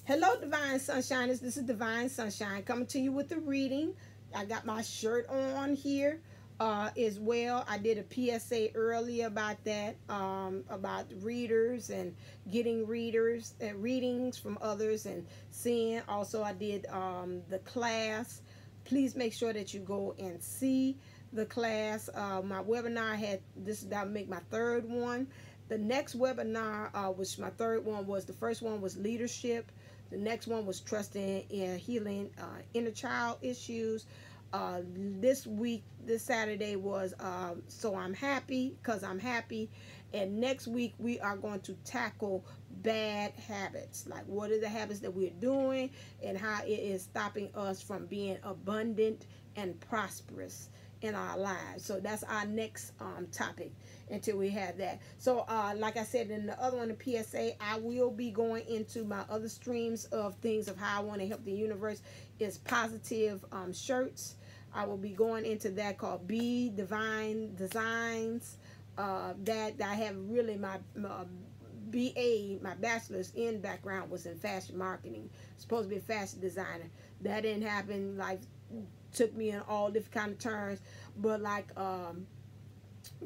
Hello, Divine Sunshiners. This is Divine Sunshine coming to you with the reading. I got my shirt on here as well. I did a PSA earlier about that, about readers and getting readers and readings from others and seeing. Also, I did the class. Please make sure that you go and see the class. My webinar had this. That would make my third one. The next webinar, which my third one was, the first one was leadership. The next one was trusting in healing inner child issues. This week, this Saturday was so I'm happy because I'm happy. And next week we are going to tackle bad habits. Like what are the habits that we're doing and how it is stopping us from being abundant and prosperous in our lives. So that's our next topic until we have that. So like I said in the other one, the PSA, I will be going into my other streams of things of how I want to help the universe is positive shirts. I will be going into that called B Divine Designs. That I have really my BA, my bachelor's in background was in fashion marketing. Supposed to be a fashion designer. That didn't happen. Like took me in all different kind of turns, but like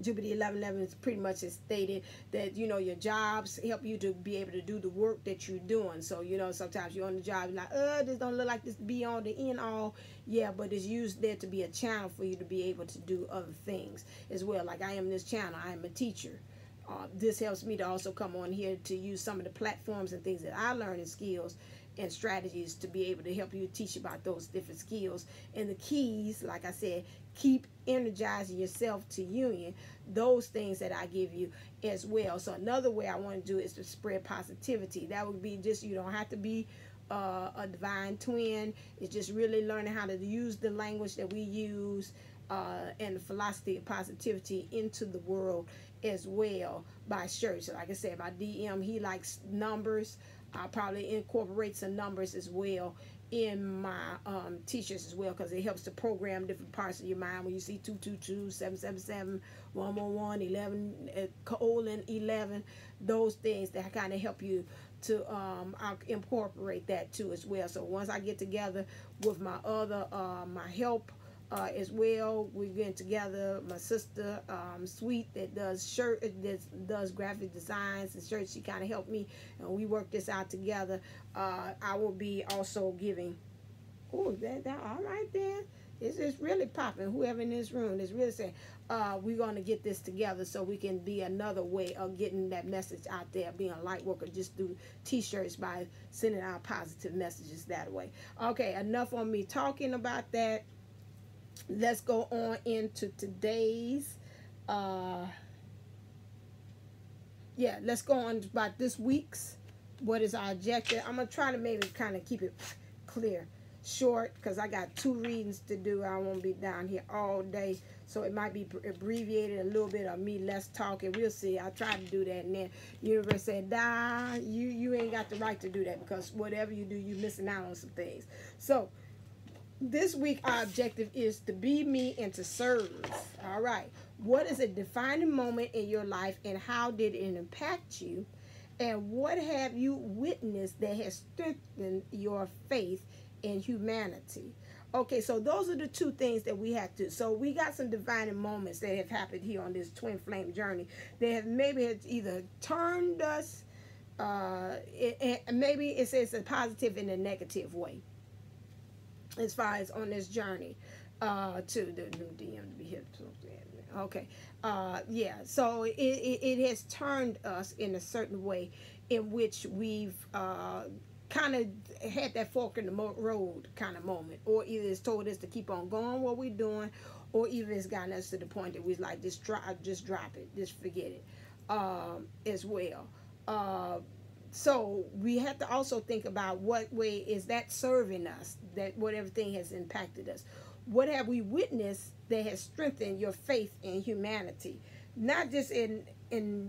Jupiter 1111 is pretty much has stated that, you know, your jobs help you to be able to do the work that you're doing. So, you know, sometimes you're on the job, you're like, this don't look like this be on the end all. Yeah, but it's used there to be a channel for you to be able to do other things as well. Like I am this channel, I am a teacher. This helps me to also come on here to use some of the platforms and things that I learn and skills and strategies to be able to help you teach about those different skills. And the keys, like I said, keep energizing yourself to union, those things that I give you as well. So another way I want to do is to spread positivity. That would be just, you don't have to be a divine twin. It's just really learning how to use the language that we use and the philosophy of positivity into the world as well by shirts. So like I said, my DM, he likes numbers. I'll probably incorporate some numbers as well in my t-shirts as well, because it helps to program different parts of your mind. When you see 222, 777, 111, 11, colon 11, those things that kind of help you to I'll incorporate that too as well. So once I get together with my other my help as well, we get together, my sister Sweet, that does that does graphic designs and shirts. She kind of helped me and we work this out together. I will be also giving, that all right then, it's just really popping. Whoever in this room is really saying we're going to get this together so we can be another way of getting that message out there, being a light worker. Just do t-shirts by sending out positive messages that way. Okay, enough on me talking about that. Let's go on into today's let's go on about this week's, what is our objective. I'm gonna try to maybe kind of keep it clear, short, because I got 2 readings to do. I won't be down here all day, so it might be abbreviated a little bit of me less talking. We'll see. I try to do that, and then the universe said, nah, you ain't got the right to do that, because whatever you do, you're missing out on some things. So this week, our objective is to be me and to serve. All right. What is a defining moment in your life and how did it impact you? And what have you witnessed that has strengthened your faith in humanity? Okay, so those are the 2 things that we have to. So we got some defining moments that have happened here on this twin flame journey. They have maybe either turned us, maybe it says a positive and a negative way, as far as on this journey to the new DM to be here. Okay, so it has turned us in a certain way in which we've kind of had that fork in the road kind of moment, or either it's told us to keep on going what we're doing, or even it's gotten us to the point that we're like, just drop it, just forget it as well. So we have to also think about what way is that serving us, that whatever thing has impacted us. What have we witnessed that has strengthened your faith in humanity? Not just in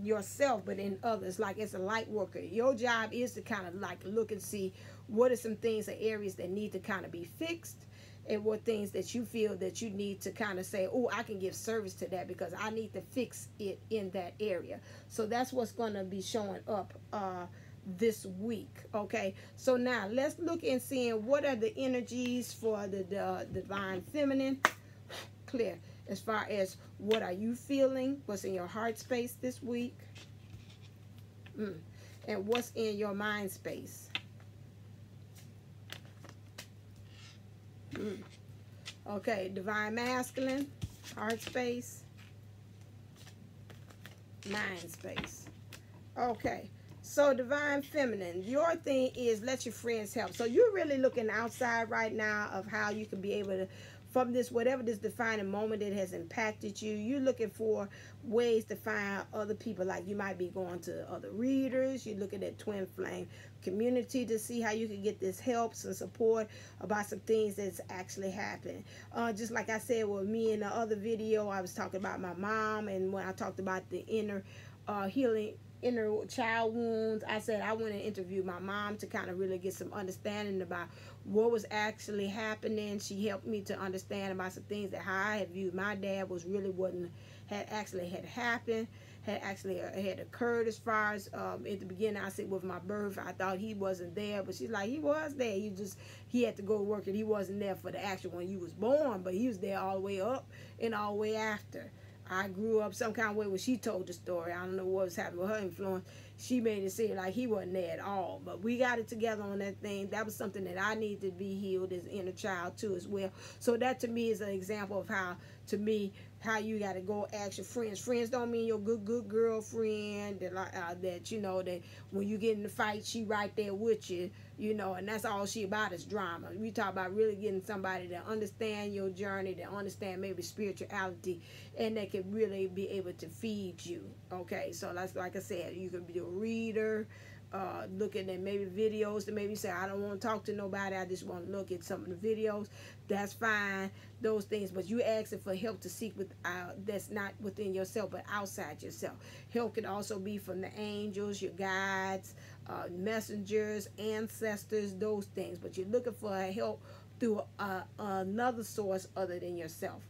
yourself, but in others. Like as a light worker, your job is to kind of like look and see what are some things or areas that need to kind of be fixed, and what things that you feel that you need to kind of say, oh, I can give service to that because I need to fix it in that area. So that's what's going to be showing up this week. Okay, so now let's look and see what are the energies for the divine feminine. Clear. As far as what are you feeling, what's in your heart space this week, and what's in your mind space. Okay, divine masculine, heart space, mind space. Okay, so divine feminine, your thing is let your friends help. So you're really looking outside right now of how you can be able to, from this, whatever this defining moment that has impacted you, you're looking for ways to find other people. Like you might be going to other readers. You're looking at twin flame community to see how you can get this help and support about some things that's actually happened. Just like I said with me in the other video, I was talking about my mom, and when I talked about the inner healing, inner child wounds, I said I want to interview my mom to kind of really get some understanding about what was actually happening. She helped me to understand about some things that how I had viewed my dad was really wasn't had happened, had occurred. As far as at the beginning, I said with my birth, I thought he wasn't there, but she's like, he was there. He had to go to work, and he wasn't there for the actual when you was born, but he was there all the way up and all the way after. I grew up some kind of way when she told the story. I don't know what was happening with her influence. She made it seem like he wasn't there at all. But we got it together on that thing. That was something that I needed to be healed as inner child too as well. So that to me is an example of how, to me, how you got to go ask your friends. Friends don't mean your good girlfriend that you know that when you get in the fight, she right there with you, you know, and that's all she about is drama. We talk about really getting somebody to understand your journey, to understand maybe spirituality, and they can really be able to feed you. Okay, so that's like I said, you could be a reader, looking at maybe videos to maybe say, I don't want to talk to nobody, I just want to look at some of the videos. That's fine, those things, but you asking for help to seek with that's not within yourself but outside yourself. Help can also be from the angels, your guides, messengers, ancestors, those things, but you're looking for help through another source other than yourself.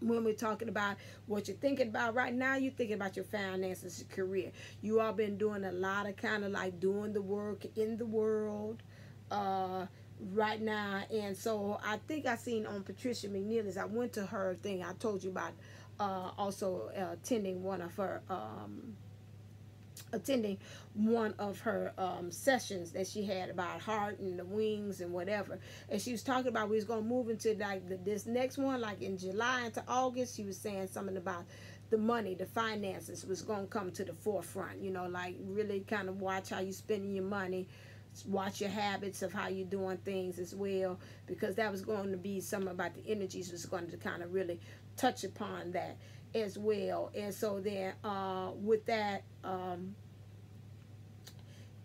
When we're talking about what you're thinking about right now, you're thinking about your finances, your career. You all been doing a lot of kind of like doing the work in the world right now. And so I think I seen on Patricia Mcnealy's, I went to her thing I told you about, also attending one of her sessions that she had about heart and the wings and whatever, and she was talking about we was going to move into like this next one, like in July into August. She was saying something about the money, the finances was going to come to the forefront, you know, like really kind of watch how you spending your money, watch your habits of how you're doing things as well, because that was going to be something about the energies was going to kind of really touch upon that as well. And so then with that,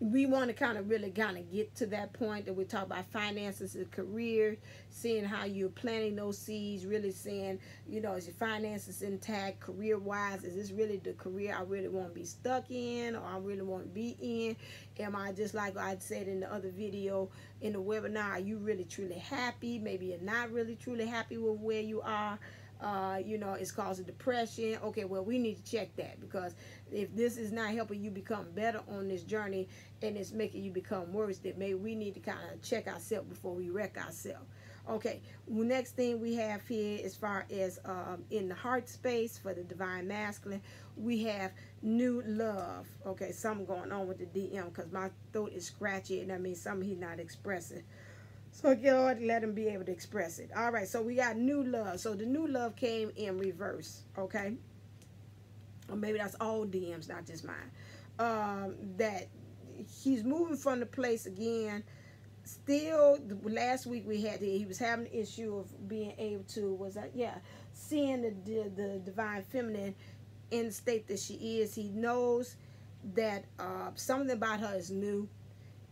we want to kind of really kind of get to that point that we talk about finances and career, seeing how you're planting those seeds, really seeing, you know, is your finances intact career wise? Is this really the career I really want to be stuck in, or I really want to be in? Am I, just like I said in the other video in the webinar, are you really truly happy? Maybe you're not really truly happy with where you are. You know, it's causing depression. Okay, well, we need to check that, because if this is not helping you become better on this journey and it's making you become worse, then maybe we need to kind of check ourselves before we wreck ourselves. Okay, next thing we have here, as far as in the heart space for the divine masculine, we have new love. Okay, something going on with the DM, because my throat is scratchy, and that means something he's not expressing. So God, let him be able to express it. All right, so we got new love. So the new love came in reverse, okay? Or maybe that's all DMs, not just mine. That he's moving from the place again. Still, last week he was having the issue of being able to, seeing the divine feminine in the state that she is. He knows that something about her is new.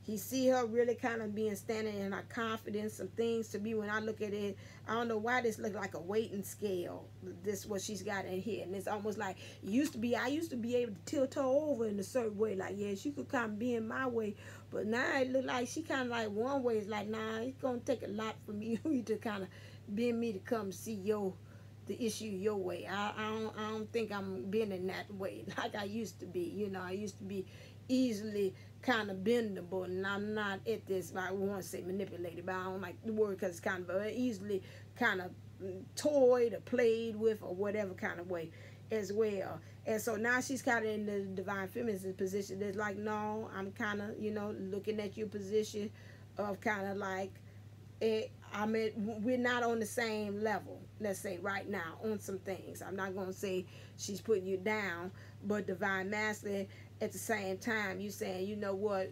He see her really kind of being standing in her confidence, some things to me when I look at it. I don't know why this look like a weighting scale. This what she's got in here, and it's almost like I used to be able to tilt her over in a certain way. Like, yeah, she could kind of be in my way, but now it look like she kind of like one way. It's like, nah, it's gonna take a lot from you to kind of bend me to come see the issue your way. I don't think I'm been in that way like I used to be. You know, I used to be easily kind of bendable, and I'm not at this, I want to say manipulated, but I don't like the word because it's kind of easily kind of toyed or played with or whatever kind of way as well. And so now she's kind of in the divine feminine position. It's like, no, I'm kind of, you know, looking at your position of kind of like, we're not on the same level, let's say right now, on some things. I'm not going to say she's putting you down, but divine masculine, at the same time, you saying, you know what,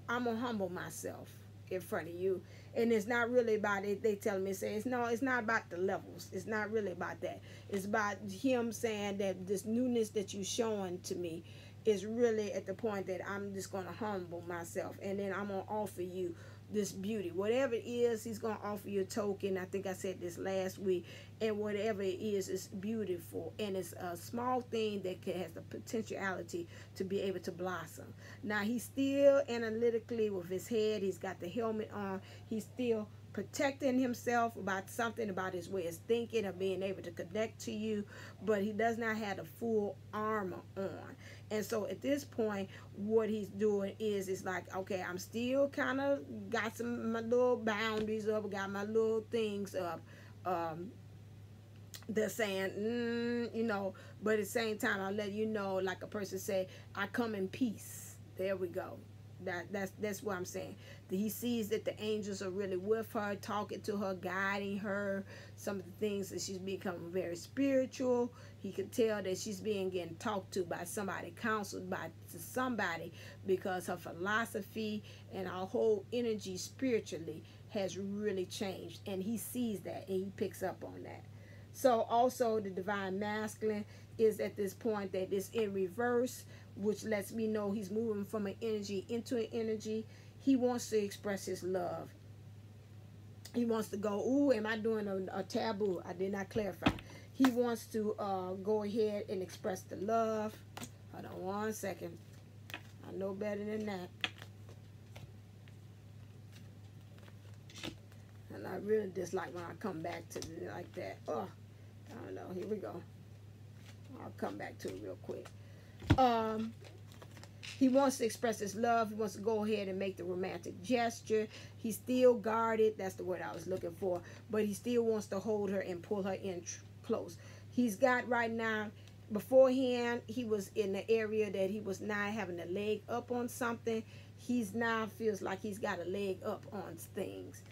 I'm going to humble myself in front of you. And it's not really about it. They tell me, say, it's not about the levels. It's not really about that. It's about him saying that this newness that you're showing to me is really at the point that I'm just going to humble myself. And then I'm going to offer you this beauty. Whatever it is, he's going to offer you a token. I think I said this last week. And whatever it is, it's beautiful. And it's a small thing that has the potentiality to be able to blossom. Now, he's still analytically with his head. He's got the helmet on. He's still protecting himself about something, about his way of thinking, of being able to connect to you, but he does not have the full armor on. And so at this point, what he's doing is like, okay, I'm still kind of got my little boundaries up, got my little things up. They're saying, you know, but at the same time, I'll let you know, like a person say, I come in peace. There we go. That's what I'm saying. He sees that the angels are really with her, talking to her, guiding her. Some of the things that she's becoming very spiritual. He could tell that she's getting talked to by somebody, counseled by somebody, because her philosophy and her whole energy spiritually has really changed. And he sees that and he picks up on that. So also the divine masculine is at this point that it's in reverse, which lets me know he's moving from an energy into an energy. He wants to express his love. He wants to go, ooh, am I doing a taboo? I did not clarify. He wants to go ahead and express the love. Hold on one second. I know better than that. And I really dislike when I come back to it like that. Oh, I don't know. Here we go. I'll come back to it real quick. He wants to express his love. He wants to go ahead and make the romantic gesture. He's still guarded. That's the word I was looking for. But he still wants to hold her and pull her in close. He's got right now, beforehand, he was in the area that he was not having a leg up on something. He's now feels like he's got a leg up on things.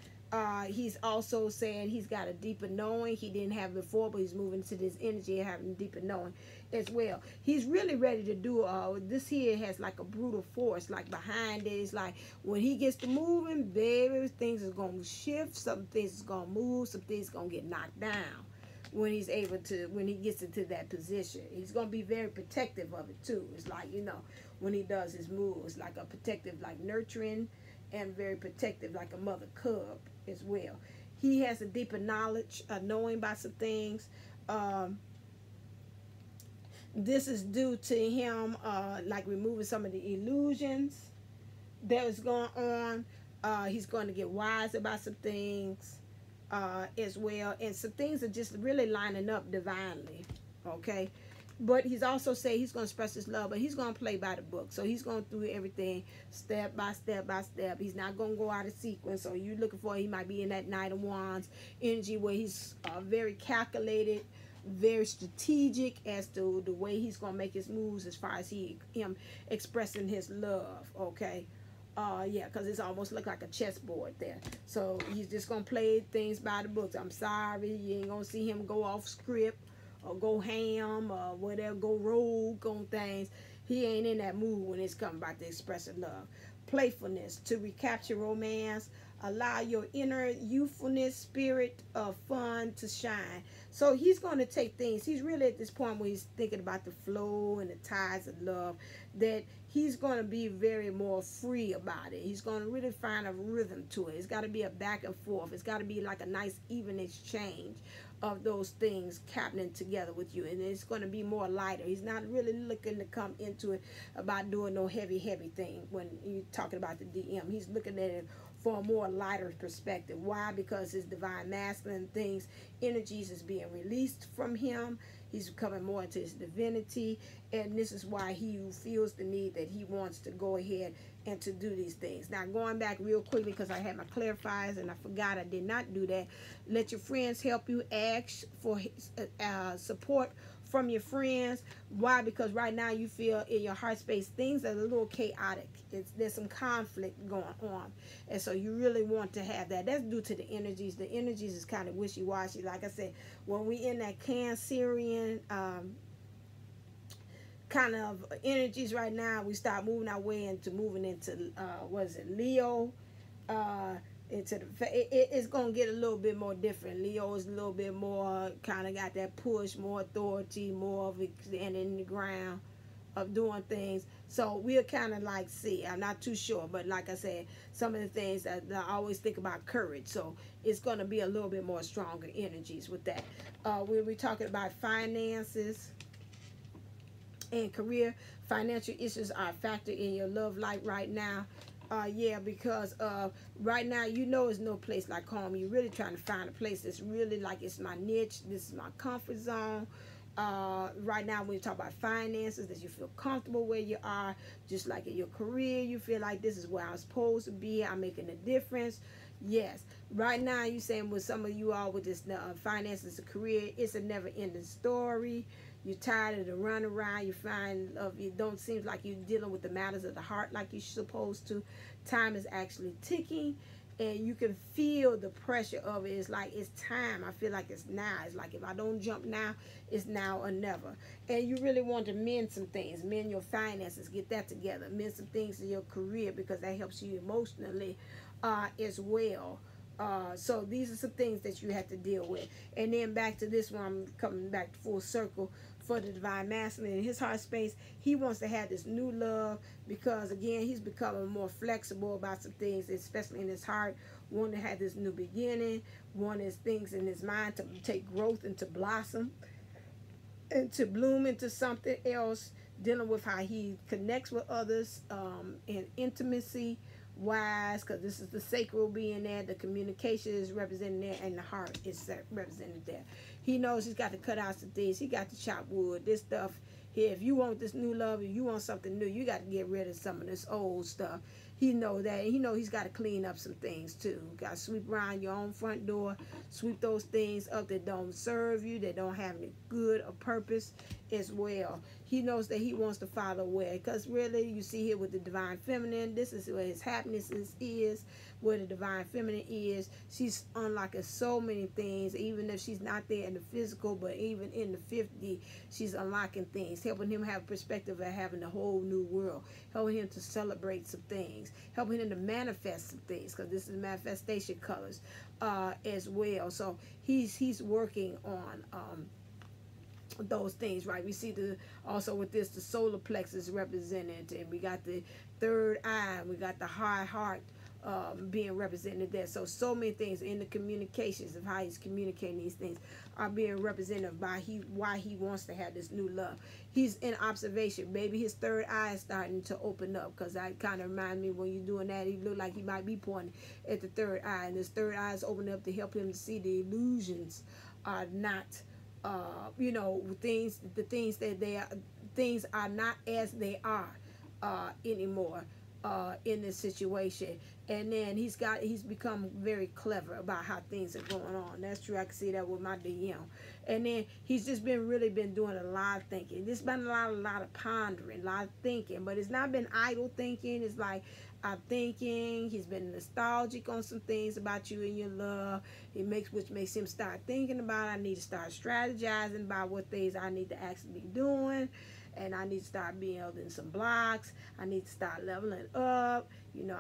He's also saying he's got a deeper knowing he didn't have before, but he's moving to this energy and having deeper knowing as well. He's really ready to do this here has like a brutal force like behind it. It's like when he gets to moving, baby, things is going to shift, some things is going to move, some things going to get knocked down when he's able to, when he gets into that position. He's going to be very protective of it too. It's like, you know, when he does his moves, like a protective, like nurturing, and very protective like a mother cub as well. He has a deeper knowledge, knowing about some things. This is due to him like removing some of the illusions that is going on. He's going to get wise about some things as well, and some things are just really lining up divinely. Okay, but he's also saying he's going to express his love, but he's going to play by the book. So he's going to do everything step by step by step. He's not going to go out of sequence. So you're looking for, he might be in that Knight of Wands energy where he's very calculated, very strategic as to the way he's going to make his moves as far as him expressing his love. Okay. Yeah, because it's almost look like a chessboard there. So he's just going to play things by the books. I'm sorry, you ain't going to see him go off script or go ham or whatever, go rogue on things. He ain't in that mood when it's coming about to expressing love. Playfulness, to recapture romance, allow your inner youthfulness, spirit of fun to shine. So he's going to take things, he's really at this point where he's thinking about the flow and the tides of love, that he's going to be very more free about it. He's going to really find a rhythm to it. It's got to be a back and forth. It's got to be like a nice even exchange of those things happening together with you, and it's going to be more lighter. He's not really looking to come into it about doing no heavy thing when you're talking about the DM. He's looking at it for a more lighter perspective. Why? Because his divine masculine things, energies is being released from him. He's coming more into his divinity, and this is why he feels the need that he wants to go ahead and to do these things. Now, going back real quickly, because I had my clarifiers and I forgot I did not do that. Let your friends help you. Ask for support from your friends. Why? Because right now you feel in your heart space things are a little chaotic. There's some conflict going on, and so you really want to have that. That's due to the energies. The energies is kind of wishy-washy. Like I said, when we in that Cancerian kind of energies right now, we start moving our way into Leo, into it's gonna get a little bit more different. Leo is a little bit more kind of got that push, more authority, more of it in the ground of doing things. So we'll kind of like see. I'm not too sure, but like I said, some of the things that I always think about courage. So it's gonna be a little bit more stronger energies with that. We'll be talking about finances and career. Financial issues are a factor in your love life right now. Yeah, because right now, you know, it's no place like home. You're really trying to find a place that's really like, it's my niche, this is my comfort zone. Right now, when you talk about finances, that you feel comfortable where you are, just like in your career, you feel like this is where I'm supposed to be, I'm making a difference. Yes, right now, you're saying with some of you all with this finances, a career, it's a never-ending story. You're tired of the run around. You find it don't seem like you're dealing with the matters of the heart like you're supposed to. Time is actually ticking, and you can feel the pressure of it. It's like it's time. I feel like it's now. It's like if I don't jump now, it's now or never. And you really want to mend some things, mend your finances, get that together, mend some things in your career because that helps you emotionally as well. So these are some things that you have to deal with. And then back to this one, I'm coming back full circle for the divine masculine. In his heart space, he wants to have this new love because, again, he's becoming more flexible about some things, especially in his heart, wanting to have this new beginning, wanting his things in his mind to take growth and to blossom and to bloom into something else, dealing with how he connects with others in intimacy wise, because this is the sacral being there, the communication is represented there, and the heart is represented there. He knows he's got to cut out some things. He got to chop wood. This stuff here, if you want this new love, if you want something new, you got to get rid of some of this old stuff. He knows that. He knows he's got to clean up some things too. Got to sweep around your own front door, sweep those things up that don't serve you, that don't have any good or purpose as well. He knows that he wants to follow where, because really you see here with the divine feminine, this is where his happiness is, where the divine feminine is. She's unlocking so many things, even if she's not there in the physical, but even in the 50, she's unlocking things, helping him have perspective of having a whole new world, helping him to celebrate some things, helping him to manifest some things, because this is manifestation colors as well. So he's working on those things, right? We see also with this, the solar plexus represented, and we got the third eye, we got the high heart being represented there. So many things in the communications of how he's communicating these things are being represented by why he wants to have this new love. He's in observation. Maybe his third eye is starting to open up, because that kind of reminds me when you're doing that, he look like he might be pointing at the third eye, and his third eye is opening up to help him to see the illusions are not things are not as they are anymore in this situation. And then he's become very clever about how things are going on. That's true. I can see that with my DM. And then he's just really been doing a lot of thinking. There's been a lot of pondering, a lot of thinking, but it's not been idle thinking. It's like I'm thinking. He's been nostalgic on some things about you and your love. Which makes him start thinking about, I need to start strategizing about what things I need to actually be doing. And I need to start building some blocks. I need to start leveling up.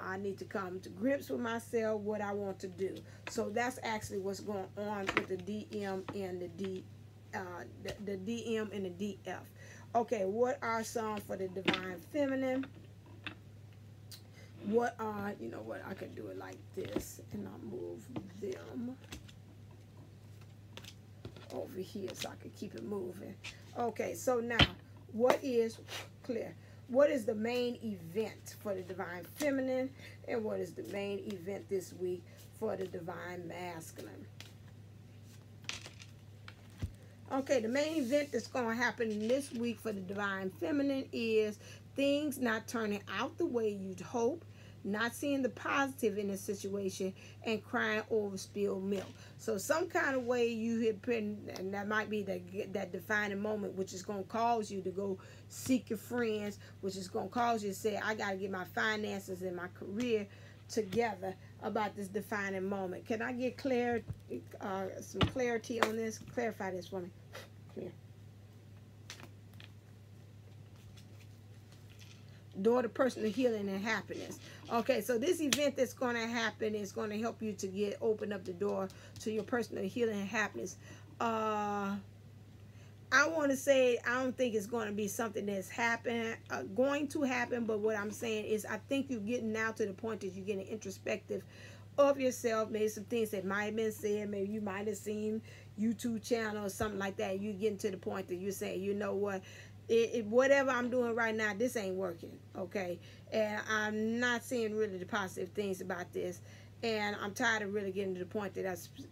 I need to come to grips with myself, what I want to do. So that's actually what's going on with the DM and the DM and the DF. Okay, what are some for the divine feminine? What are, I can do it like this, and I'll move them over here so I can keep it moving. Okay, so now, what is the main event for the divine feminine, and what is the main event this week for the divine masculine? Okay, the main event that's going to happen this week for the Divine Feminine is things not turning out the way you'd hope, not seeing the positive in a situation, and crying over spilled milk. So some kind of way you have been, and that might be that defining moment, which is going to cause you to go seek your friends, which is going to cause you to say, I got to get my finances and my career together about this defining moment. Can I get some clarity on this? Clarify this for me. Here. Door to personal healing and happiness. Okay, so this event that's going to happen is going to help you to open up the door to your personal healing and happiness. I want to say I don't think it's going to be something that's going to happen, but what I'm saying is I think you're getting now to the point that you're getting introspective of yourself, maybe some things that might have been said, maybe you might have seen YouTube channel or something like that. You're getting to the point that you're saying, you know what, whatever I'm doing right now, this ain't working, okay? And I'm not seeing really the positive things about this, and I'm tired of really getting to the point that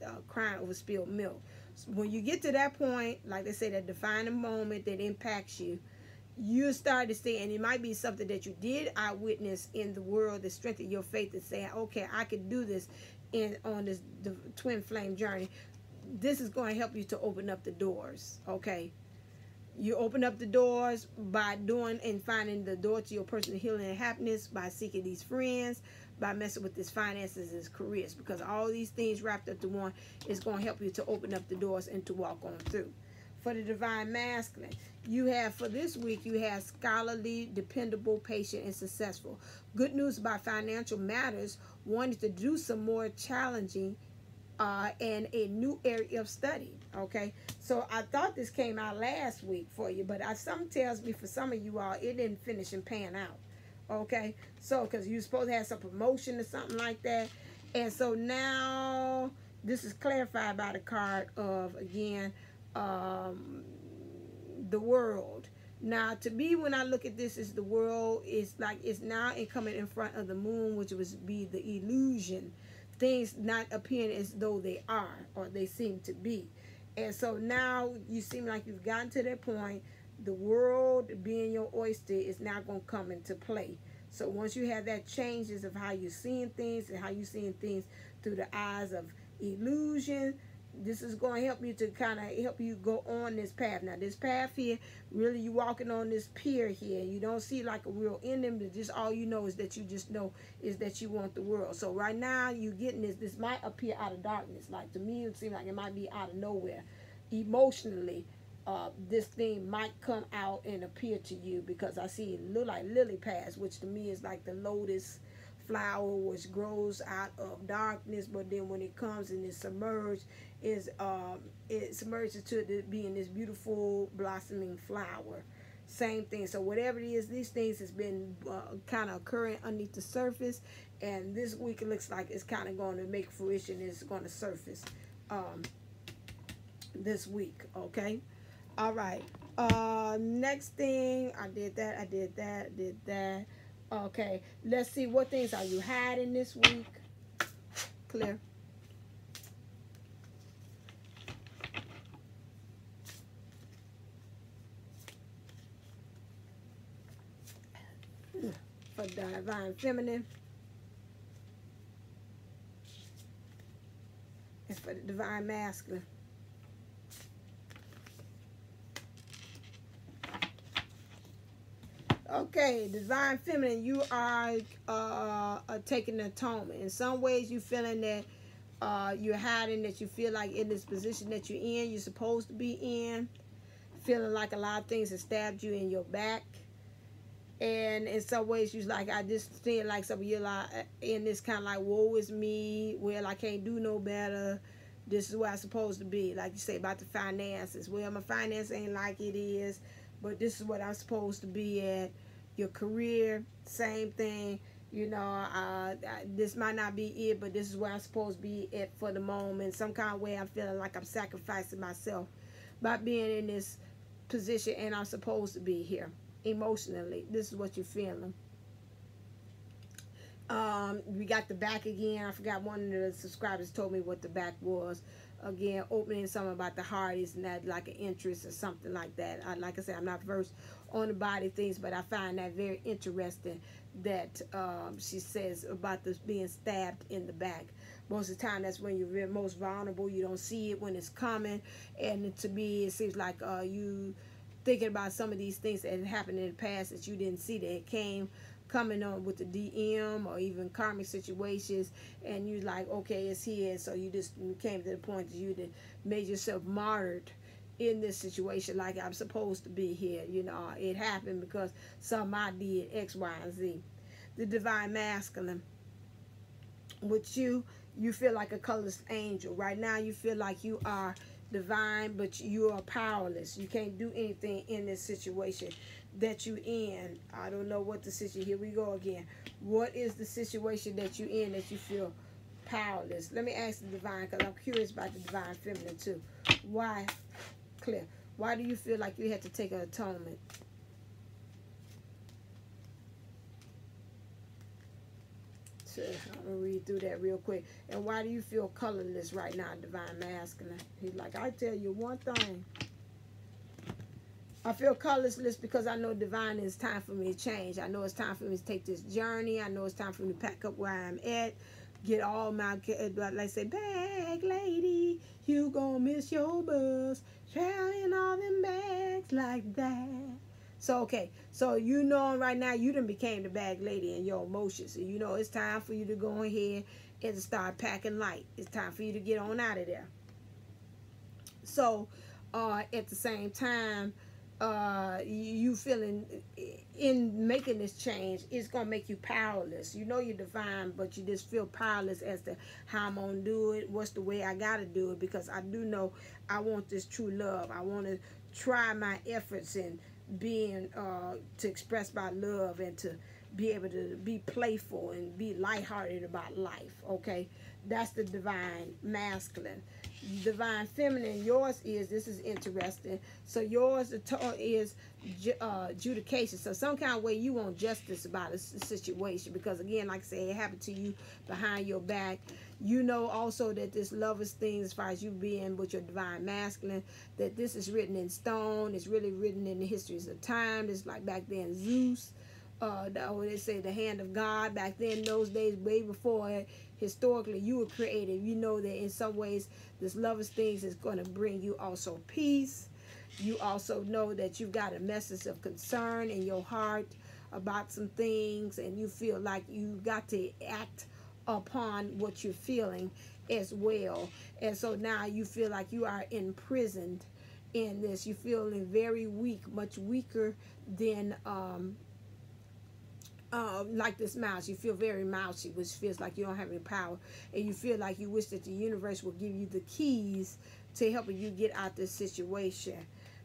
I'm crying over spilled milk. When you get to that point, like they say, that defining moment that impacts you, you start to see, and it might be something that you did eyewitness in the world that strengthened your faith and saying, okay, I can do this on this twin flame journey. This is going to help you to open up the doors, okay? You open up the doors by doing and finding the door to your personal healing and happiness, by seeking these friends, by messing with his finances and his careers, because all these things wrapped up to one is going to help you to open up the doors and to walk on through. For the Divine Masculine, you have for this week, you have scholarly, dependable, patient, and successful. Good news about financial matters, wanting to do some more challenging and a new area of study, okay? So I thought this came out last week for you, but something tells me for some of you all, it didn't finish and pan out. Okay, so because you're supposed to have some promotion or something like that, and so now this is clarified by the card of, again, the world. Now, to me, when I look at this, is the world is like it's now coming in front of the moon, which would be the illusion, things not appearing as though they are or they seem to be. And so now you seem like you've gotten to that point. The world being your oyster is now going to come into play. So once you have that changes of how you're seeing things and how you're seeing things through the eyes of illusion, this is going to help you to kind of help you go on this path. Now this path here, really you walking on this pier here. You don't see like a real ending, but just all you know is that you just know is that you want the world. So right now you're getting this might appear out of darkness. Like to me it seems like it might be out of nowhere. Emotionally, this thing might come out and appear to you, because I see it look like lily pads, which to me is like the lotus flower, which grows out of darkness, but then when it comes and it's submerged, it submerges to being this beautiful blossoming flower. Same thing. So whatever it is, these things has been kind of occurring underneath the surface, and this week it looks like it's kind of going to make fruition. It's going to surface this week, okay? All right. Next thing, I did that. Okay. Let's see, what things are you hiding this week? Clear. For the Divine Feminine. And for the Divine Masculine. Okay, Divine Feminine, you are taking atonement. In some ways, you're feeling that you're hiding, that you feel like in this position that you're in, you're supposed to be in, feeling like a lot of things have stabbed you in your back. And in some ways, you're like, I just feel like some of you like in this kind of like, woe is me, well, I can't do no better. This is where I'm supposed to be. Like you say about the finances. Well, my finance ain't like it is, but this is what I'm supposed to be at. Your career, same thing. You know, this might not be it, but this is where I'm supposed to be at for the moment. Some kind of way I'm feeling like I'm sacrificing myself by being in this position, and I'm supposed to be here emotionally. This is what you're feeling. We got the back again. I forgot, one of the subscribers told me what the back was. Again, opening something about the heart, isn't that like an interest or something like that? Like I said, I'm not versed on the body things, but I find that very interesting that she says about this being stabbed in the back. Most of the time, that's when you're most vulnerable. You don't see it when it's coming. And to me, it seems like you thinking about some of these things that had happened in the past that you didn't see, that it came coming on with the DM or even karmic situations, and you like, okay, it's here. So you came to the point that you made yourself martyred in this situation, like I'm supposed to be here. You know, it happened because something I did X, Y, and Z. The divine masculine. With you feel like a colorless angel. Right now you feel like you are divine, but you are powerless. You can't do anything in this situation that you in. I don't know what the situation. Here we go again. What is the situation that you in that you feel powerless? Let me ask the divine, because I'm curious about the divine feminine too. Why, clear? Why do you feel like you had to take an atonement? So I'm gonna read through that real quick. And why do you feel colorless right now, divine masculine? He's like, I tell you one thing. I feel colorless because I know divine, it's time for me to change. I know it's time for me to take this journey. I know it's time for me to pack up where I'm at. Get all my, like I say, bag lady, you gonna miss your bus. Carrying all them bags like that. So, okay. So, you know right now, you done became the bag lady in your emotions. So, you know it's time for you to go ahead and start packing light. It's time for you to get on out of there. So, at the same time, you feeling in making this change, it's gonna make you powerless. You know you're divine, but you just feel powerless as to how I'm gonna do it, what's the way I gotta do it, because I do know I want this true love. I want to try my efforts in being to express my love and to be able to be playful and be lighthearted about life. Okay, that's the divine masculine. Divine feminine, yours is, this is interesting, so yours is adjudication. So some kind of way you want justice about a situation, because again, like I said, it happened to you behind your back. You know also that this lover's thing, as far as you being with your divine masculine, that this is written in stone. It's really written in the histories of time. It's like back then Zeus, they say the hand of God. Back then, those days, way before it, historically, you were created. You know that in some ways, this lover's things is going to bring you also peace. You also know that you've got a message of concern in your heart about some things, and you feel like you got to act upon what you're feeling as well. And so now you feel like you are imprisoned in this. You're feeling very weak, much weaker than like this mouse. You feel very mousy, which feels like you don't have any power, and you feel like you wish that the universe would give you the keys to helping you get out this situation,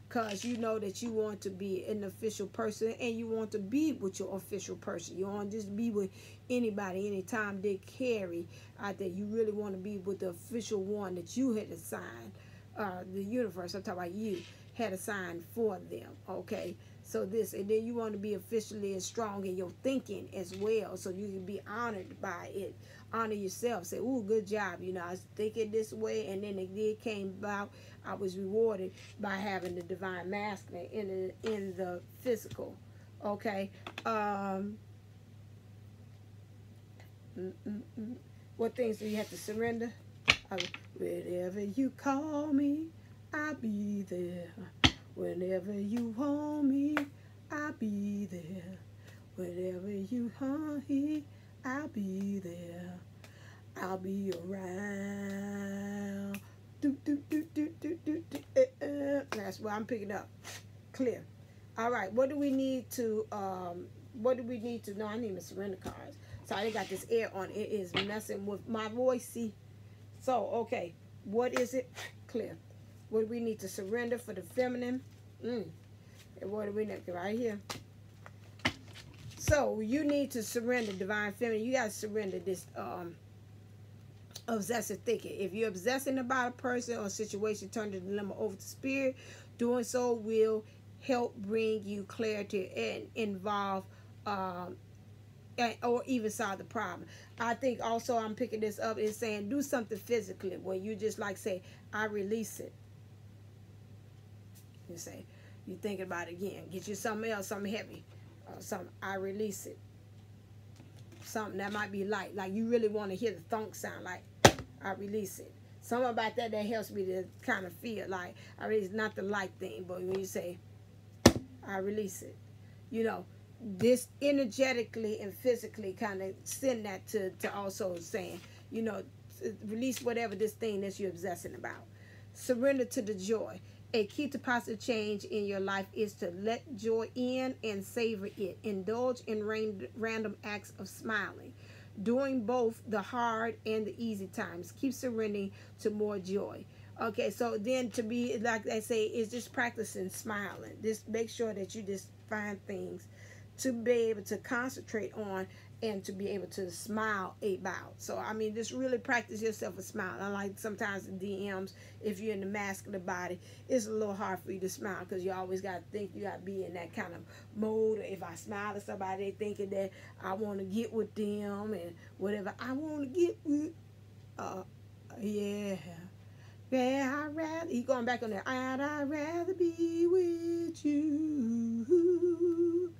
because you know that you want to be an official person, and you want to be with your official person. You don't want to just be with anybody, anytime, Dick, Harry out there. You really want to be with the official one that you had assigned. The universe, I'm talking about you, had assigned for them. Okay, so this, and then you want to be officially as strong in your thinking as well, so you can be honored by it. Honor yourself. Say, "Ooh, good job. You know, I was thinking this way, and then it came about. I was rewarded by having the divine masculine in the physical." Okay. What things do you have to surrender? Whenever you call me, I'll be there. Whenever you want me, I'll be there. Whenever you want me, I'll be there. I'll be around. That's what I'm picking up. Clear. All right. What do we need to? No, I need my surrender cards. So I got this air on. It is messing with my voice. See. So okay. What is it? Clear. What do we need to surrender for the feminine? And what do we need? Right here. So you need to surrender, divine feminine. You got to surrender this obsessive thinking. If you're obsessing about a person or a situation, turn the dilemma over to spirit. Doing so will help bring you clarity and involve or even solve the problem. I think also I'm picking this up is saying do something physically where you just like say, I release it. You say, you thinking about it again. Get you something else, something heavy. Something, I release it. Something that might be light. Like you really want to hear the thunk sound, like I release it. Something about that helps me to kind of feel like, I release, not the light thing, but when you say, I release it. You know, this energetically and physically kind of send that to also saying, you know, release whatever this thing that you're obsessing about. Surrender to the joy. A key to positive change in your life is to let joy in and savor it. Indulge in random acts of smiling, doing both the hard and the easy times. Keep surrendering to more joy. Okay, so then to be, like they say, is just practicing smiling. Just make sure that you just find things to be able to concentrate on and to be able to smile about. So, I mean, just really practice yourself a smile. Unlike sometimes in DMs, if you're in the masculine body, it's a little hard for you to smile because you always got to think you got to be in that kind of mode. If I smile at somebody, they thinking that I want to get with them and whatever. I want to get with, yeah. Yeah, I'd rather, he going back on there. I'd rather be with you.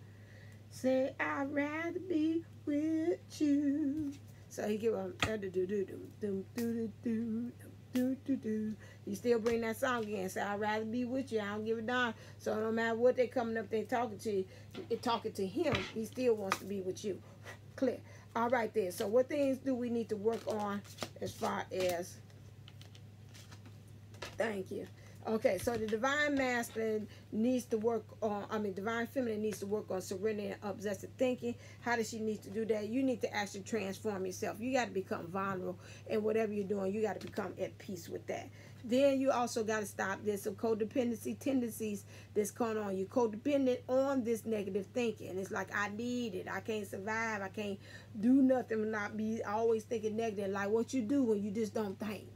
Say, I'd rather be with you. So he give him you still bring that song again. Say, I'd rather be with you. I don't give a darn. So no matter what they coming up there talking to you, talking to him, he still wants to be with you. Clear. All right there. So what things do we need to work on as far as, thank you. Okay, so the divine masculine needs to work on, divine feminine needs to work on surrendering and obsessive thinking. How does she need to do that? You need to actually transform yourself. You got to become vulnerable, and whatever you're doing, you got to become at peace with that. Then you also got to stop. There's some codependency tendencies that's going on. You're codependent on this negative thinking. It's like, I need it. I can't survive. I can't do nothing and not be always thinking negative. Like what you do when you just don't think.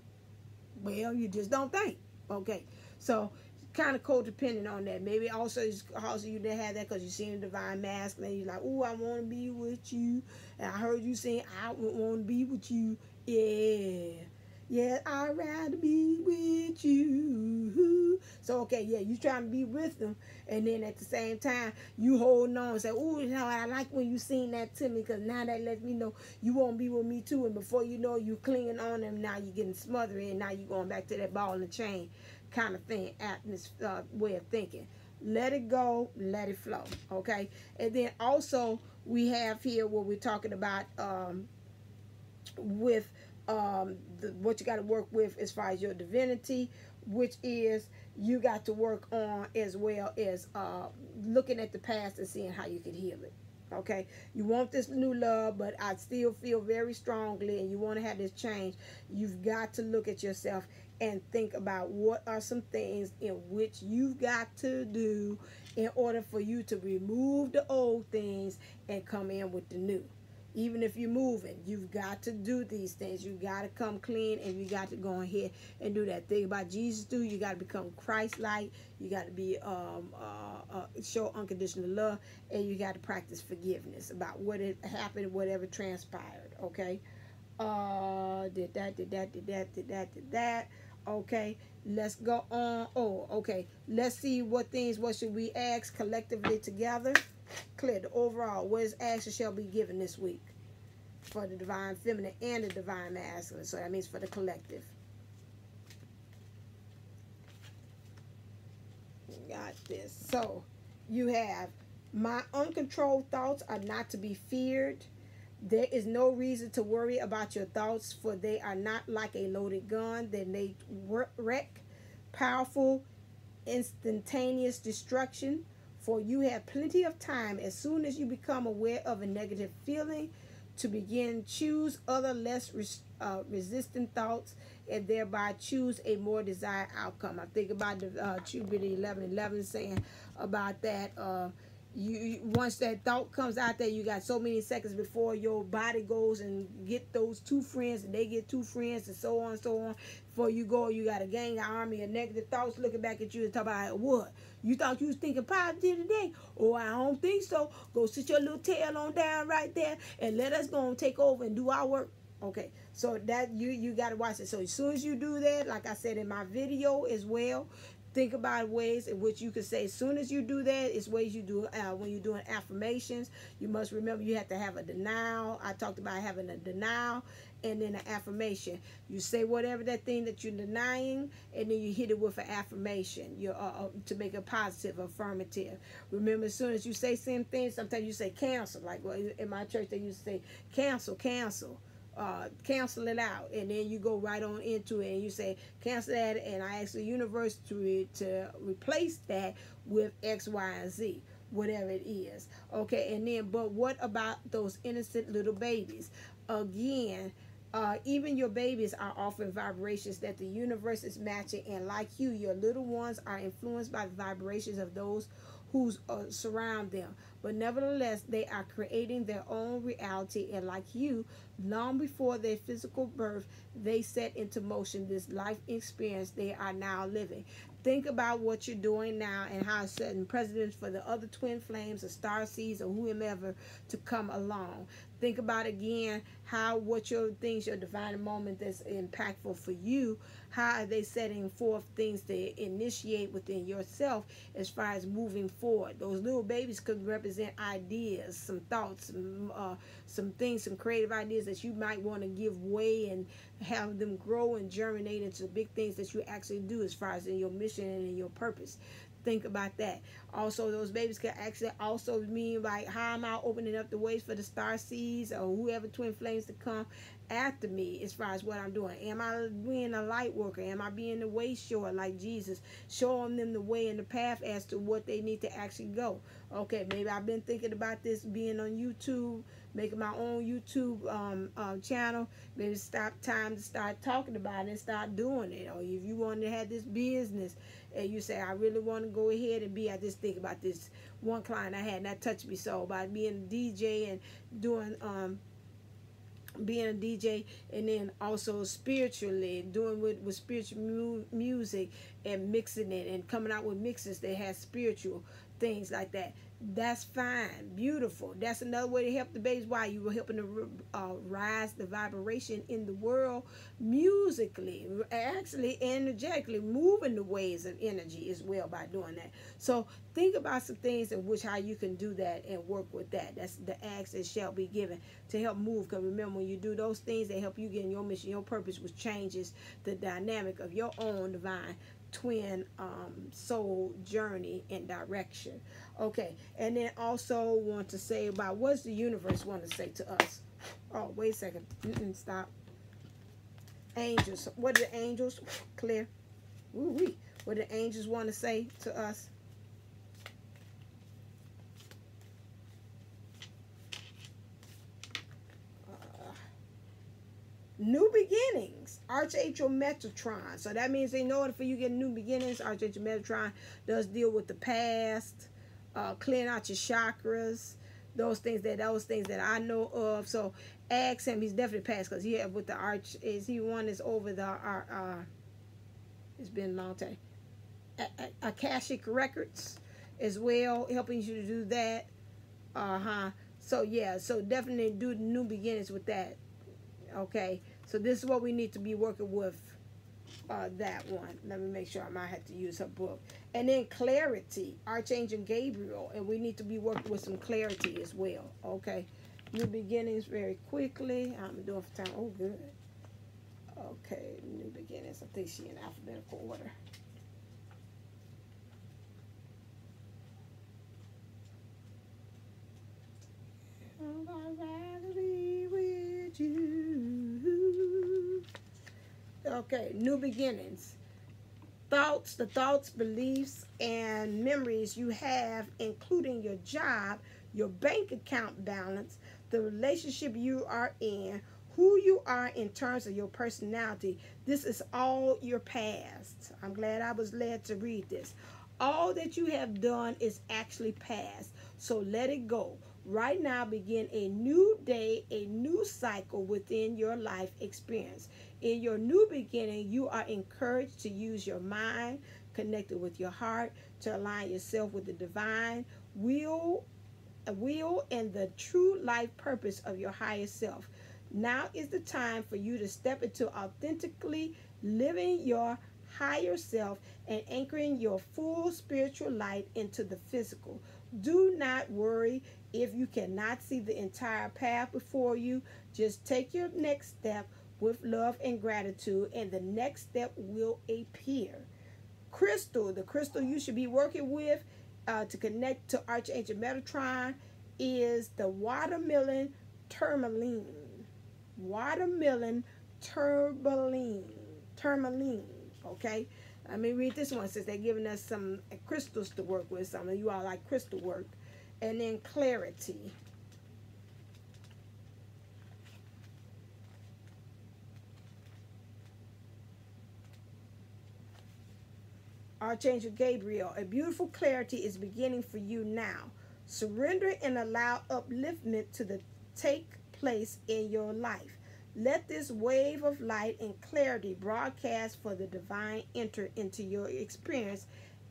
Well, you just don't think. Okay, so kind of codependent on that. Maybe also it's causing you to have that because you seen the divine masculine. You're like, oh, I want to be with you. And I heard you saying, I want to be with you. Yeah, I'd rather be with you. So, okay, yeah, you trying to be with them. And then at the same time, you holding on and say, oh, you know, I like when you sing that to me because now that lets me know you won't be with me too. And before you know, you clinging on them. Now you're getting smothered and now you're going back to that ball and chain kind of thing, way of thinking. Let it go, let it flow, okay? And then also we have here what we're talking about with what you got to work with as far as your divinity, which is you got to work on as well as looking at the past and seeing how you can heal it. Okay, you want this new love, but I still feel very strongly, and you want to have this change. You've got to look at yourself and think about what are some things in which you've got to do in order for you to remove the old things and come in with the new. Even if you're moving, you've got to do these things. You got to come clean, and you got to go ahead and do that thing about Jesus. Do you got to become Christ-like? You got to be show unconditional love, and you got to practice forgiveness about what had happened, whatever transpired. Okay, did that. Okay, let's go on. Oh, okay. Let's see what should we ask collectively together. Clear the overall. What is action shall be given this week for the divine feminine and the divine masculine? So that means for the collective. Got this. So you have, my uncontrolled thoughts are not to be feared. There is no reason to worry about your thoughts, for they are not like a loaded gun. They may wreak powerful, instantaneous destruction. For you have plenty of time, as soon as you become aware of a negative feeling, to begin choose other less resistant thoughts, and thereby choose a more desired outcome. I think about the True Beauty 11:11 saying about that. once that thought comes out there, you got so many seconds before your body goes and get those 2 friends, and they get 2 friends, and so on and so on. Before you go, you got a gang, an army of negative thoughts looking back at you and talk about, what? You thought you was thinking positive today? Oh, I don't think so. Go sit your little tail on down right there and let us go and take over and do our work. Okay, so that you got to watch it. So as soon as you do that, like I said in my video as well, think about ways in which you can say, as soon as you do that, it's ways you do when you're doing affirmations. You must remember you have to have a denial. I talked about having a denial and then an affirmation. You say whatever that thing that you're denying, and then you hit it with an affirmation to make it positive, affirmative. Remember, as soon as you say same things, sometimes you say cancel. Like in my church, they used to say cancel. Cancel it out, and then you go right on into it and you say cancel that, and I ask the universe to replace that with X, Y, and Z, whatever it is. Okay, and then but what about those innocent little babies? Again, even your babies are offering vibrations that the universe is matching, and like you, your little ones are influenced by the vibrations of those who surround them. But nevertheless, they are creating their own reality, and like you, long before their physical birth, they set into motion this life experience they are now living. Think about what you're doing now and how it's setting precedents for the other twin flames or star seeds or whomever to come along. Think about again how what your things, your divine moment that's impactful for you, how are they setting forth things to initiate within yourself as far as moving forward. Those little babies could represent ideas, some thoughts, some things, some creative ideas that you might want to give way and have them grow and germinate into big things that you actually do as far as in your mission and in your purpose. Think about that. Also, those babies can actually also mean like, how am I opening up the ways for the star seeds or whoever twin flames to come after me as far as what I'm doing? Am I being a light worker? Am I being the way shower like Jesus, showing them the way and the path as to what they need to actually go? Okay, maybe I've been thinking about this being on YouTube, making my own YouTube channel. Maybe it's time to start talking about it and start doing it. Or if you want to have this business and you say, I really want to go ahead and be, I just think about this one client I had and that touched me so about being a DJ and doing being a DJ, and then also spiritually doing with spiritual music and mixing it and coming out with mixes that has spiritual things like that. That's fine, beautiful. That's another way to help the babies. Why? You were helping to rise the vibration in the world musically, actually energetically, moving the waves of energy as well by doing that. So think about some things in which how you can do that and work with that. That's the acts that shall be given to help move. Because remember, when you do those things, they help you get in your mission, your purpose, which changes the dynamic of your own divine twin soul journey and direction. Okay, and then also want to say about what's the universe want to say to us. Oh, wait a second. Stop. Angels. What do the angels? Clear. Ooh-wee. What do the angels want to say to us? New beginnings. Archangel Metatron. So that means in order for you to get new beginnings, Archangel Metatron does deal with the past, clearing out your chakras, those things that I know of. So ask him. He's definitely past because he with the arch is he one is over the it's been a long time. Akashic records as well, helping you to do that. So yeah, so definitely do the new beginnings with that. Okay, so this is what we need to be working with, that one. Let me make sure I might have to use her book. And then clarity, Archangel Gabriel, and we need to be working with some clarity as well. Okay, new beginnings very quickly. I'm doing for time. Oh, good. Okay, new beginnings. I think she's in alphabetical order. I'd rather be with you. Okay, new beginnings. The thoughts, beliefs, and memories you have, including your job, your bank account balance, the relationship you are in, who you are in terms of your personality. This is all your past. I'm glad I was led to read this. All that you have done is actually past. So let it go. Right now, begin a new day, a new cycle within your life experience. In your new beginning, you are encouraged to use your mind, connected with your heart, to align yourself with the divine will and the true life purpose of your higher self. Now is the time for you to step into authentically living your higher self and anchoring your full spiritual light into the physical. Do not worry if you cannot see the entire path before you. Just take your next step with love and gratitude, and the next step will appear. Crystal, the crystal you should be working with to connect to Archangel Metatron is the watermelon tourmaline. Watermelon tourmaline. Okay? Let me read this one since they're giving us some crystals to work with. Some of you all like crystal work. And then clarity. Archangel Gabriel, a beautiful clarity is beginning for you now. Surrender and allow upliftment to take place in your life. Let this wave of light and clarity broadcast for the divine enter into your experience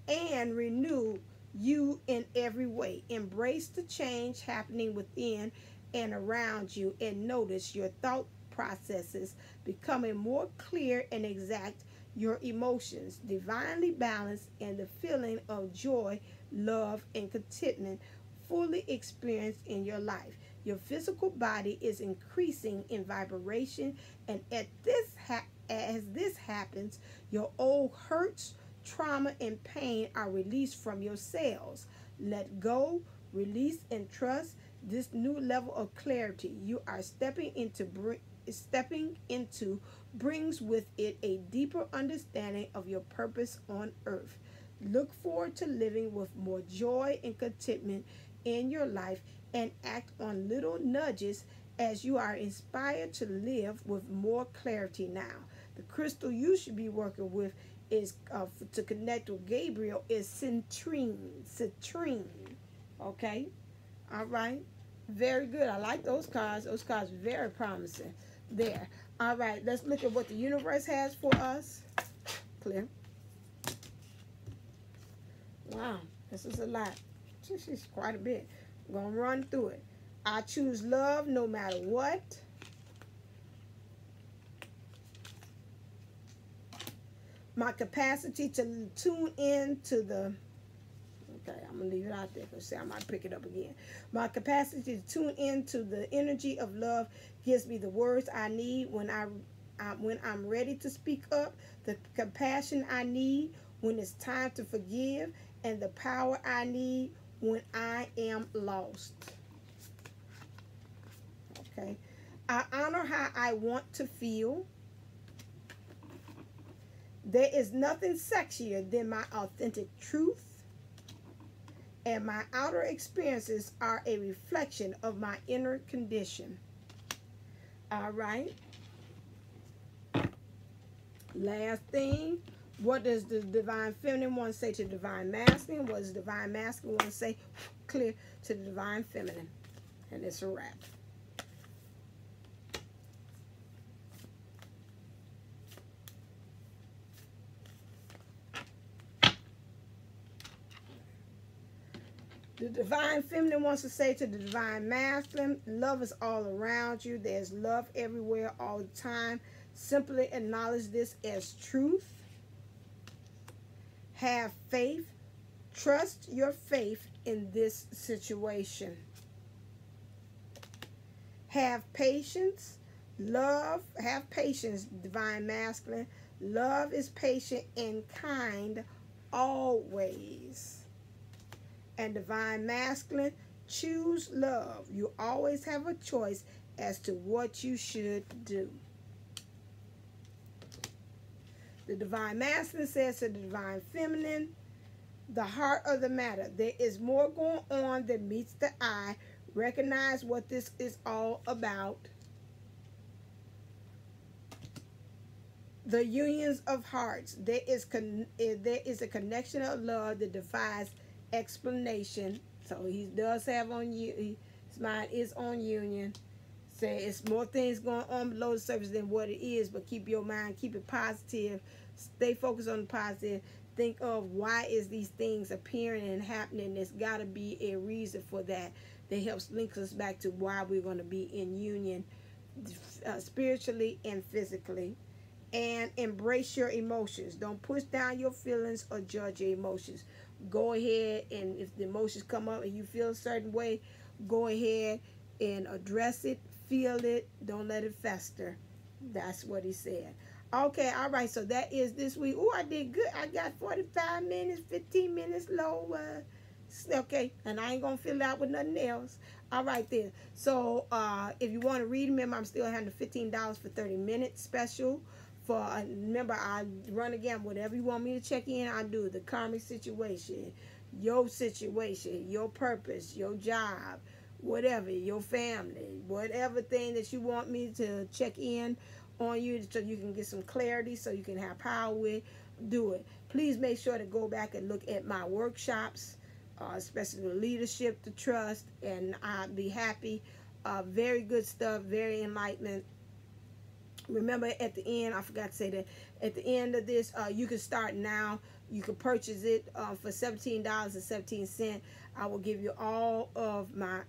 and renew you in every way. Embrace the change happening within and around you, and notice your thought processes becoming more clear and exact. Your emotions divinely balanced, and the feeling of joy, love, and contentment fully experienced in your life. Your physical body is increasing in vibration, and as this happens, your old hurts, trauma, and pain are released from your cells. Let go, release, and trust this new level of clarity you are stepping into brings with it a deeper understanding of your purpose on earth. Look forward to living with more joy and contentment in your life, and act on little nudges as you are inspired to live with more clarity now. The crystal you should be working with is to connect with Gabriel is citrine. Okay? All right? Very good. I like those cards. Those cards are very promising. There. All right, let's look at what the universe has for us. Clear. Wow, this is a lot. This is quite a bit. I'm going to run through it. I choose love no matter what. My capacity to tune in to the... Okay, I'm going to leave it out there because I might pick it up again. My capacity to tune into the energy of love gives me the words I need when I'm ready to speak up, the compassion I need when it's time to forgive, and the power I need when I am lost. Okay. I honor how I want to feel. There is nothing sexier than my authentic truth, and my outer experiences are a reflection of my inner condition. All right. Last thing, what does the divine feminine want to say to the divine masculine? What does the divine masculine want to say clear to the divine feminine? And it's a wrap. The divine feminine wants to say to the divine masculine, love is all around you. There's love everywhere all the time. Simply acknowledge this as truth. Have faith. Trust your faith in this situation. Have patience. Love. Have patience, divine masculine. Love is patient and kind always. And divine masculine, choose love. You always have a choice as to what you should do. The divine masculine says to the divine feminine, the heart of the matter. There is more going on than meets the eye. Recognize what this is all about. The unions of hearts. There is a connection of love that defies explanation So he does have on you. His mind is on union. Say it's more things going on below the surface than what it is, but keep your mind, keep it positive. Stay focused on the positive. Think of why is these things appearing and happening. There's got to be a reason for that. That helps link us back to why we're going to be in union, spiritually and physically. And embrace your emotions. Don't push down your feelings or judge your emotions. Go ahead, and if the emotions come up and you feel a certain way, go ahead and address it, feel it. Don't let it fester. That's what he said. Okay, all right, so that is this week. Oh, I did good. I got 45 minutes, 15 minutes lower. Okay, and I ain't going to fill it out with nothing else. All right, then. So if you want to read, remember, I'm still having the $15 for 30 minutes special. Remember, I run again, whatever you want me to check in, I do. The karmic situation, your purpose, your job, whatever, your family, whatever thing that you want me to check in on you so you can get some clarity, so you can have power with, do it. Please make sure to go back and look at my workshops, especially the leadership, the trust, and I'll be happy. Very good stuff, very enlightenment. Remember, at the end, I forgot to say that, at the end of this, you can start now. You can purchase it for $17.17. I will give you all of my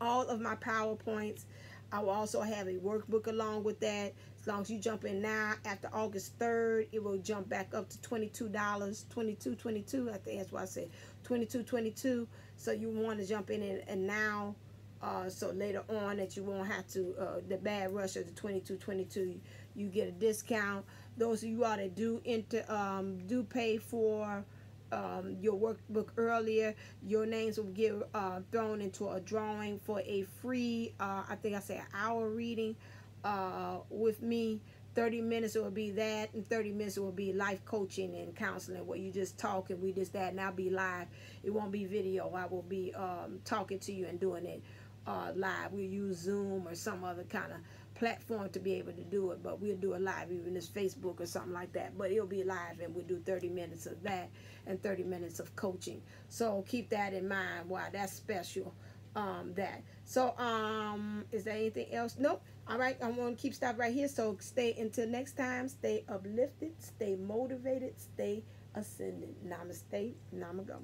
PowerPoints. I will also have a workbook along with that. As long as you jump in now, after August 3rd, it will jump back up to $22, $22.22. I think that's what I said, $22.22. So you want to jump in and now. So later on that you won't have to, the bad rush of the $22.22, you get a discount. Those of you all that do pay for your workbook earlier, your names will get thrown into a drawing for a free, I think I said an hour reading with me. 30 minutes it will be that, and 30 minutes it will be life coaching and counseling, where you just talk and we just that, and I'll be live. It won't be video. I will be talking to you and doing it live. We'll use Zoom or some other kind of platform to be able to do it, but we'll do it live, even if it's Facebook or something like that. But it'll be live, and we'll do 30 minutes of that and 30 minutes of coaching. So keep that in mind. Wow, that's special. That. So is there anything else? Nope. All right, I'm going to stop right here. So stay until next time. Stay uplifted, stay motivated, stay ascended. Namaste. Namago.